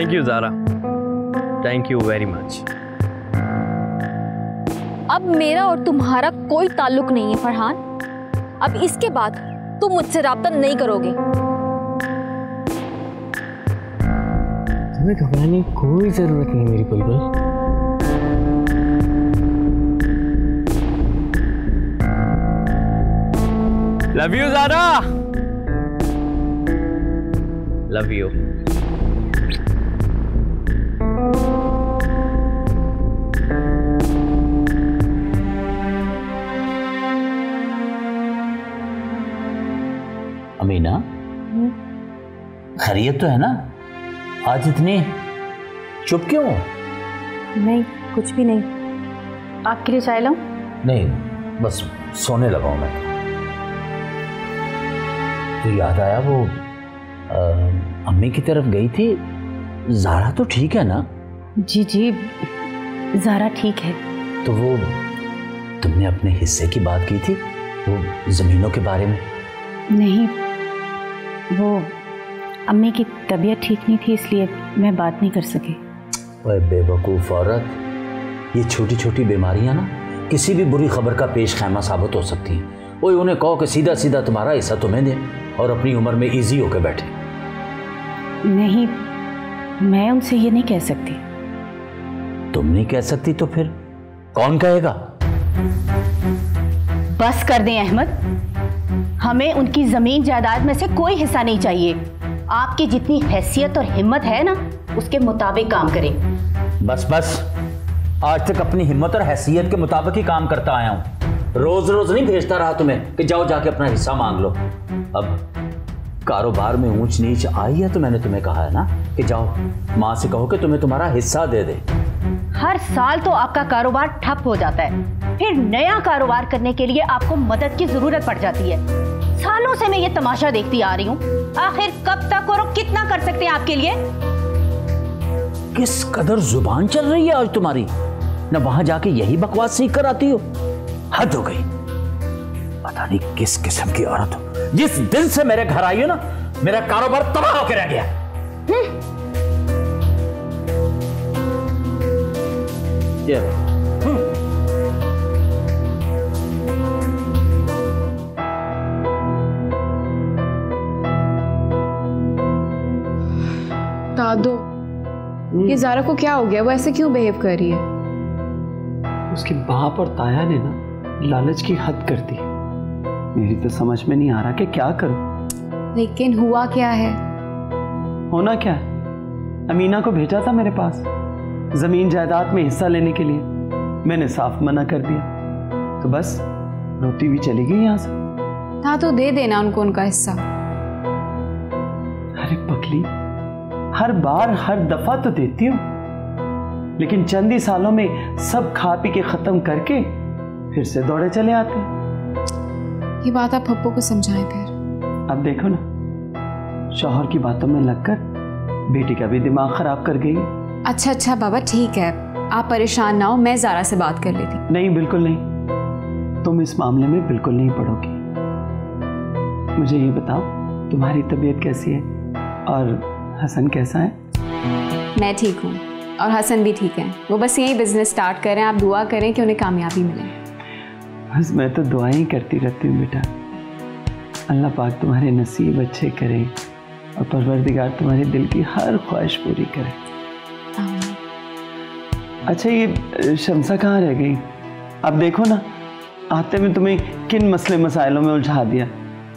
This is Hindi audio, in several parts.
Thank you Zara, thank you very much. अब मेरा और तुम्हारा कोई ताल्लुक नहीं है फरहान। अब इसके बाद तुम मुझसे राब्ता नहीं करोगे। तुम्हें घबराने की कोई जरूरत नहीं मेरी बुलबुल। Love you Zara, love you. Amina, खैरियत तो है ना? आज इतनी चुप क्यों? नहीं, कुछ भी नहीं। आपके लिए चाय लाऊं? नहीं, बस सोने लगा हूं मैं। तो याद आया वो अम्मी की तरफ गई थी, ज़ारा तो ठीक है ना? जी जी, ज़ारा ठीक है। तो वो तुमने अपने हिस्से की बात की थी, वो ज़मीनों के बारे में? नहीं, वो अम्मी की तबीयत ठीक नहीं थी, इसलिए मैं बात नहीं कर सकी। ओए बेवकूफ़ औरत, ये छोटी छोटी बीमारियां ना किसी भी बुरी खबर का पेश खैमा साबित हो सकती हैं। ओए उन्हें कहो कि सीधा सीधा तुम्हारा हिस्सा तुम्हें दे और अपनी उम्र में इजी होकर बैठे। नहीं, मैं उनसे ये नहीं कह सकती। तुम नहीं कह सकती तो फिर कौन कहेगा? बस कर दें अहमद, हमें उनकी जमीन जायदाद में से कोई हिस्सा नहीं चाहिए। आपकी जितनी हैसियत और हिम्मत है ना, उसके मुताबिक काम करें। बस बस, आज तक अपनी हिम्मत और हैसियत के मुताबिक ही काम करता आया हूं। रोज रोज नहीं भेजता रहा तुम्हें कि जाओ जाके अपना हिस्सा मांग लो। अब कारोबार में ऊंच नीच आई है तो मैंने तुम्हें कहा है ना कि जाओ माँ से कहो कि तुम्हें तुम्हारा हिस्सा दे दे। हर साल तो आपका कारोबार ठप हो जाता है, फिर नया कारोबार करने के लिए आपको मदद की जरूरत पड़ जाती है। सालों से मैं ये तमाशा देखती आ रही हूँ, आखिर कब तक और कितना कर सकते हैं आपके लिए? किस कदर जुबान चल रही है आज तुम्हारी, ना वहां जाके यही बकवास सीख कर आती हो। हद हो गई, पता नहीं किस किस्म की औरत हो। जिस दिन से मेरे घर आई हो ना, मेरा कारोबार तबाह होकर रह गया। दादू, ये ज़ारा को क्या हो गया? वो ऐसे क्यों बिहेव कर रही है? उसके बाप और ताया ने ना लालच की हद कर दी। मेरी तो समझ में नहीं आ रहा कि क्या करूं। लेकिन हुआ क्या है? होना क्या है, अमीना को भेजा था मेरे पास जमीन जायदाद में हिस्सा लेने के लिए। मैंने साफ मना कर दिया तो बस रोती हुई चली गई यहां से। दादू, दे देना उनको उनका हिस्सा। अरे पगली, हर बार हर दफा तो देती हूँ, लेकिन चंद ही सालों में सब खा पी के खत्म करके फिर से दौड़े चले आते हैं। ये बात आप पप्पू को समझाएं फिर। अब देखो ना, शौहर की बातों में लगकर बेटी का भी दिमाग खराब कर गई। अच्छा अच्छा बाबा, ठीक है, आप परेशान ना हो, मैं ज़ारा से बात कर लेती। नहीं, बिल्कुल नहीं, तुम इस मामले में बिल्कुल नहीं पड़ोगी। मुझे ये बताओ, तुम्हारी तबीयत कैसी है और हसन कैसा है? मैं ठीक हूँ और हसन भी ठीक है। वो बस यही बिजनेस स्टार्ट करें, आप दुआ करें कि उन्हें कामयाबी मिले। बस मैं तो दुआएं ही करती रहती हूँ बेटा। अल्लाह पाक तुम्हारे नसीब अच्छे करे और परवरदिगार तुम्हारे दिल की हर ख्वाहिश पूरी करे। अच्छा, ये शमसा कहाँ रह गई? अब देखो ना, आते में तुम्हें किन मसले मसाइलों में उलझा दिया।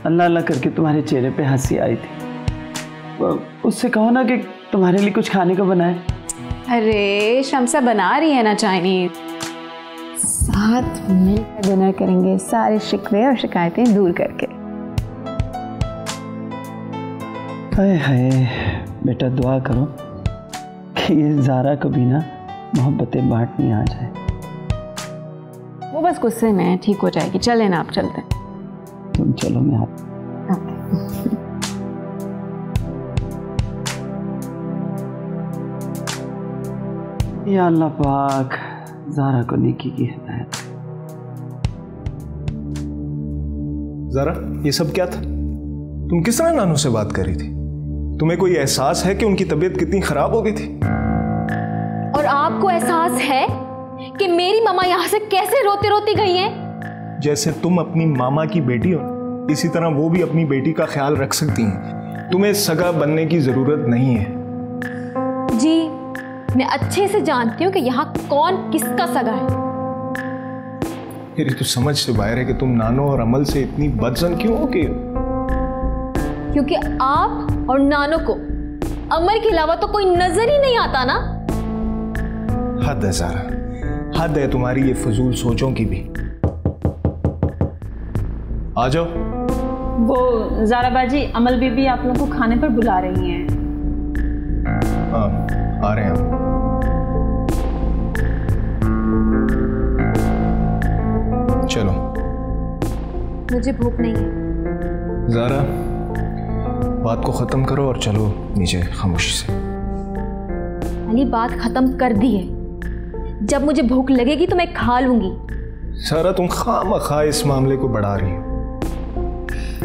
अल्लाह अल्लाह करके तुम्हारे चेहरे पे हंसी आई थी। उससे कहो ना कि तुम्हारे लिए कुछ खाने को बनाए। अरे शमसा बना रही है ना चाइनीज, साथ मिलकर डिनर करेंगे, सारे शिकवे और शिकायतें दूर करके। हाय हाय बेटा, दुआ करो कि ये ज़ारा को भी ना मोहब्बतें बांटनी आ जाए। वो बस गुस्से में ठीक हो जाएगी। चले ना, आप चलते हैं। तुम चलो, मैं आता। या अल्लाह पाक ज़ारा को नेकी की हिदायत। ज़ारा, ये सब क्या था? तुम किस तरह नानू से बात कर रही थी? तुम्हें कोई एहसास है कि उनकी तबीयत कितनी खराब हो गई थी? और आपको एहसास है कि मेरी मामा यहाँ से कैसे रोते रोती गई हैं? जैसे तुम अपनी मामा की बेटी हो, इसी तरह वो भी अपनी बेटी का ख्याल रख सकती हैं। तुम्हें सगा बनने की जरूरत नहीं है। जी, मैं अच्छे से जानती हूँ कि यहाँ कौन किसका सगा है। मेरी तो समझ से बाहर है कि तुम नानो और अमल से इतनी बदजन क्यों हो गई हो? क्योंकि आप और नानो को अमर के अलावा तो कोई नजर ही नहीं आता ना। हद है ज़ारा, हद है तुम्हारी ये फजूल सोचों की भी। आ जाओ। वो ज़ारा बाजी, अमल बीबी आप लोगों को खाने पर बुला रही हैं। हाँ, आ रहे हैं। चलो। मुझे भूख नहीं है। ज़ारा, बात को खत्म करो और चलो नीचे खामोशी से। अली, बात खत्म कर दी है। जब मुझे भूख लगेगी तो मैं खा लूंगी। सारा तुम खामखा इस मामले को बढ़ा रही हो।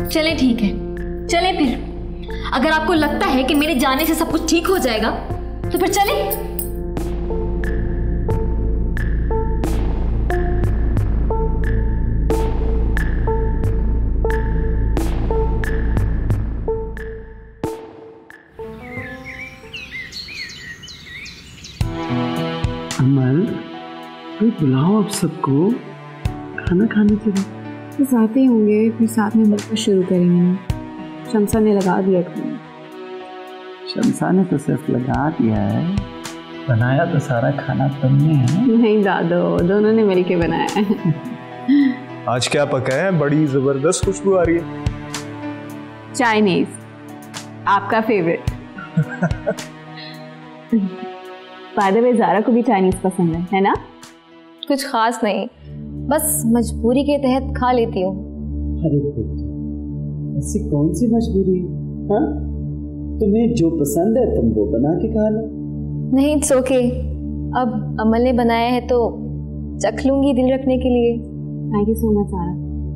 चले ठीक है, चले फिर। अगर आपको लगता है कि मेरे जाने से सब कुछ ठीक हो जाएगा तो फिर चले। अमल, तो बुलाओ अब सबको, खाना खाने के लिए। बस आते ही होंगे, फिर साथ में मिलकर शुरू करेंगे। शमसा ने लगा दिया खाना। शमसा ने तो सिर्फ लगा दिया है, बनाया तो सारा खाना तुमने है। नहीं दादो, दोनों ने मिलके बनाया है। आज क्या पकाया है? बड़ी जबरदस्त खुशबू आ रही है। चाइनीज, आपका favourite. By the way, Zara को भी चाइनीज पसंद है ना? कुछ खास नहीं, बस मजबूरी के तहत खा लेती हूँ। अरे बेटा, ऐसी कौन सी मजबूरी है? हाँ, तुम्हें जो पसंद है तुम वो बना के खा लो। नहीं, इट्स ओके। अब अमल ने बनाया है तो चख लूंगी दिल रखने के लिए। Thank you so much Zara.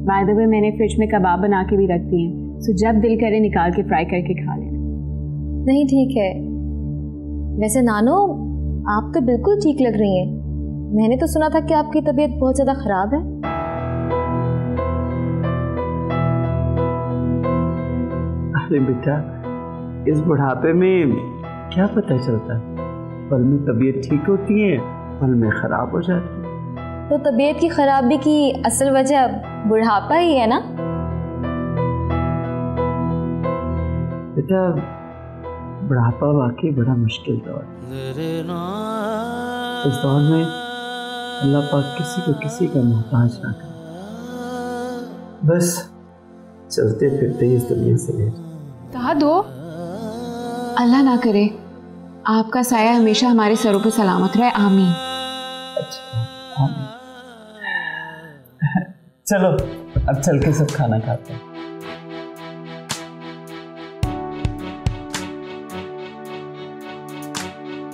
By the way, मैंने फ्रिज में कबाब बना के भी रख दिए हैं, सो जब दिल करे निकाल के फ्राई करके खा लेना। नहीं, ठीक है। वैसे नानो, आप तो बिल्कुल ठीक लग रही हैं। मैंने तो सुना था कि आपकी तबीयत बहुत ज्यादा खराब है। अरे बेटा, इस बुढ़ापे में क्या पता चलता है, पल में तबीयत ठीक होती है, पल में खराब हो जाती है। तो तबीयत की खराबी की असल वजह बुढ़ापा ही है ना? बेटा, बुढ़ापा वाकई बड़ा मुश्किल दौर है। इस दौर में अल्लाह पाक किसी को किसी का मोहताज ना करे। बस चलते फिरते ही इस दुनिया से ले कहा दो, अल्लाह ना करे आपका साया हमेशा हमारे सरों पर सलामत रहे। आमीन। अच्छा, आमीन। चलो अब चल के सब खाना खाते हैं।